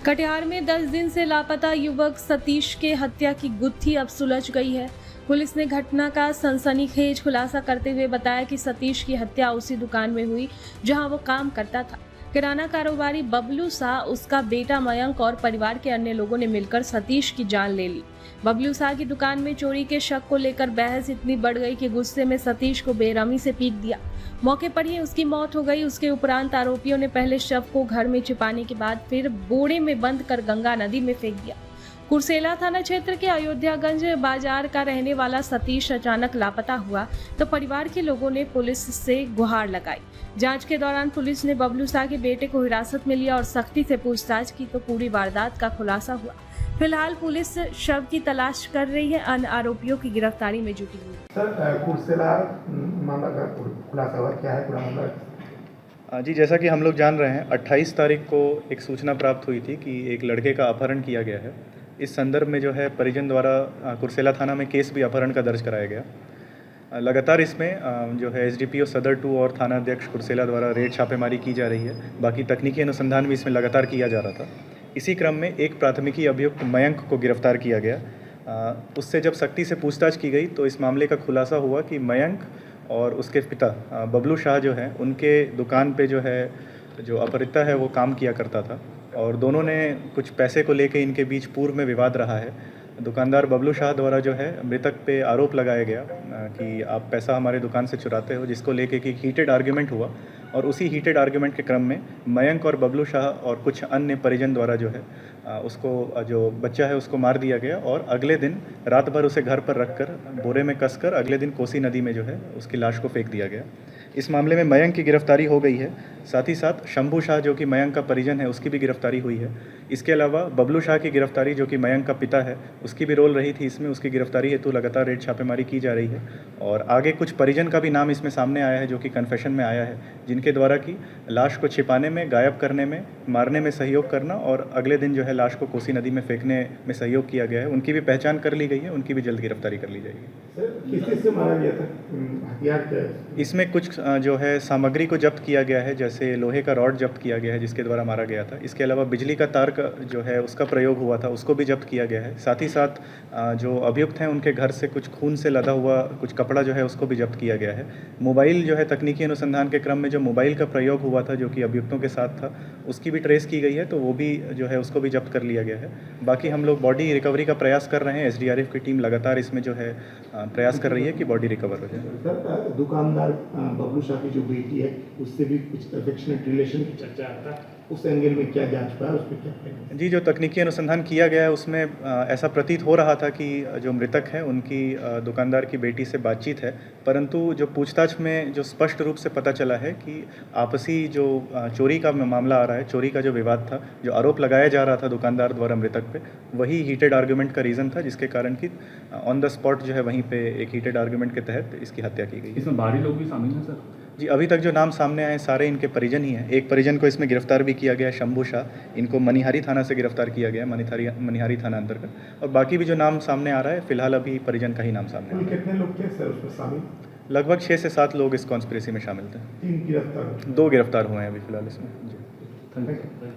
कटिहार में 10 दिन से लापता युवक सतीश के हत्या की गुत्थी अब सुलझ गई है। पुलिस ने घटना का सनसनीखेज खुलासा करते हुए बताया कि सतीश की हत्या उसी दुकान में हुई जहां वो काम करता था। किराना कारोबारी बबलू शाह, उसका बेटा मयंक और परिवार के अन्य लोगों ने मिलकर सतीश की जान ले ली। बबलू शाह की दुकान में चोरी के शक को लेकर बहस इतनी बढ़ गई कि गुस्से में सतीश को बेरहमी से पीट दिया। मौके पर ही उसकी मौत हो गई। उसके उपरांत आरोपियों ने पहले शव को घर में छिपाने के बाद फिर बोरे में बंद कर गंगा नदी में फेंक दिया। कुर्सेला थाना क्षेत्र के अयोध्यागंज बाजार का रहने वाला सतीश अचानक लापता हुआ तो परिवार के लोगों ने पुलिस से गुहार लगाई। जांच के दौरान पुलिस ने बबलू शाह के बेटे को हिरासत में लिया और सख्ती से पूछताछ की तो पूरी वारदात का खुलासा हुआ। फिलहाल पुलिस शव की तलाश कर रही है, अन्य आरोपियों की गिरफ्तारी में जुटी हुई। सर, कुर्सेला मामला का खुलासा हुआ, क्या है पूरा मामला? जी, जैसा कि हम लोग जान रहे हैं, 28 तारीख को एक सूचना प्राप्त हुई थी कि एक लड़के का अपहरण किया गया है। इस संदर्भ में जो है परिजन द्वारा कुर्सेला थाना में केस भी अपहरण का दर्ज कराया गया। लगातार इसमें जो है एसडीपीओ सदर 2 और थाना अध्यक्ष कुर्सेला द्वारा रेड छापेमारी की जा रही है। बाकी तकनीकी अनुसंधान भी इसमें लगातार किया जा रहा था। इसी क्रम में एक प्राथमिकी अभियुक्त मयंक को गिरफ्तार किया गया। उससे जब सख्ती से पूछताछ की गई तो इस मामले का खुलासा हुआ कि मयंक और उसके पिता बबलू शाह जो हैं, उनके दुकान पे जो है जो अपहृता है वो काम किया करता था और दोनों ने कुछ पैसे को लेके इनके बीच पूर्व में विवाद रहा है। दुकानदार बबलू शाह द्वारा जो है मृतक पे आरोप लगाया गया कि आप पैसा हमारे दुकान से चुराते हो, जिसको लेके कि हीटेड आर्ग्यूमेंट हुआ और उसी हीटेड आर्ग्यूमेंट के क्रम में मयंक और बबलू शाह और कुछ अन्य परिजन द्वारा जो है उसको जो बच्चा है उसको मार दिया गया और अगले दिन रात भर उसे घर पर रखकर बोरे में कसकर अगले दिन कोसी नदी में जो है उसकी लाश को फेंक दिया गया। इस मामले में मयंक की गिरफ्तारी हो गई है। साथ ही साथ शंभू शाह जो कि मयंक का परिजन है उसकी भी गिरफ्तारी हुई है। इसके अलावा बबलू शाह की गिरफ्तारी जो कि मयंक का पिता है उसकी भी रोल रही थी इसमें, उसकी गिरफ्तारी हेतु लगातार रेड छापेमारी की जा रही है और आगे कुछ परिजन का भी नाम इसमें सामने आया है जो कि कन्फेशन में आया है, जिनके द्वारा कि लाश को छिपाने में, गायब करने में, मारने में सहयोग करना और अगले दिन जो है लाश को कोसी नदी में फेंकने में सहयोग किया गया है। उनकी भी पहचान कर ली गई है, उनकी भी जल्द गिरफ्तारी कर ली जाएगी। सर, किस चीज़ से मारा गया था? हथियार क्या है? इसमें कुछ जो है सामग्री को जब्त किया गया है, जैसे लोहे का रॉड जब्त किया गया है जिसके द्वारा मारा गया था। इसके अलावा बिजली का तार का जो है उसका प्रयोग हुआ था, उसको भी जब्त किया गया है। साथ ही साथ जो अभियुक्त हैं उनके घर से कुछ खून से लदा हुआ कुछ कपड़ा जो है उसको भी जब्त किया गया है। मोबाइल जो है तकनीकी अनुसंधान के क्रम में जो मोबाइल का प्रयोग हुआ था जो कि अभियुक्तों के साथ था, उसकी भी ट्रेस की गई है, तो वो भी जो है उसको भी जब्त कर लिया गया है। बाकी हम लोग बॉडी रिकवरी का प्रयास कर रहे हैं। एसडीआरएफ की टीम लगातार इसमें जो है प्रयास कर रही है कि बॉडी रिकवर हो जाए। सर, दुकानदार बबलू शाह की जो बेटी है उससे भी कुछ अफेक्शनेट रिलेशन की चर्चा आता है, उस एंगल में क्या जांच पाया, उस पर क्या कहेंगे? जी, जो तकनीकी अनुसंधान किया गया है उसमें ऐसा प्रतीत हो रहा था कि जो मृतक है उनकी दुकानदार की बेटी से बातचीत है, परंतु जो पूछताछ में जो स्पष्ट रूप से पता चला है कि आपसी जो चोरी का मामला आ रहा है, चोरी का जो विवाद था, जो आरोप लगाया जा रहा था दुकानदार द्वारा मृतक पे, वही हीटेड आर्गूमेंट का रीज़न था जिसके कारण कि ऑन द स्पॉट जो है वहीं पे एक हीटेड आर्गूमेंट के तहत इसकी हत्या की गई। इसमें बाहरी लोग भी शामिल हैं सर? जी, अभी तक जो नाम सामने आए सारे इनके परिजन ही हैं। एक परिजन को इसमें गिरफ्तार भी किया गया है, शंभू शाह। इनको मनिहारी थाना से गिरफ्तार किया गया है, मनिहारी थाना अंतर्गत। और बाकी भी जो नाम सामने आ रहा है फिलहाल अभी परिजन का ही नाम सामने आ रहा है। कितने लोग थे सर उसमें शामिल? लगभग 6 से 7 लोग इस कॉन्स्पिरेसी में शामिल थे। 3 गिरफ्तार? 2 गिरफ्तार हुए हैं अभी फिलहाल इसमें। जी, थैंक यू।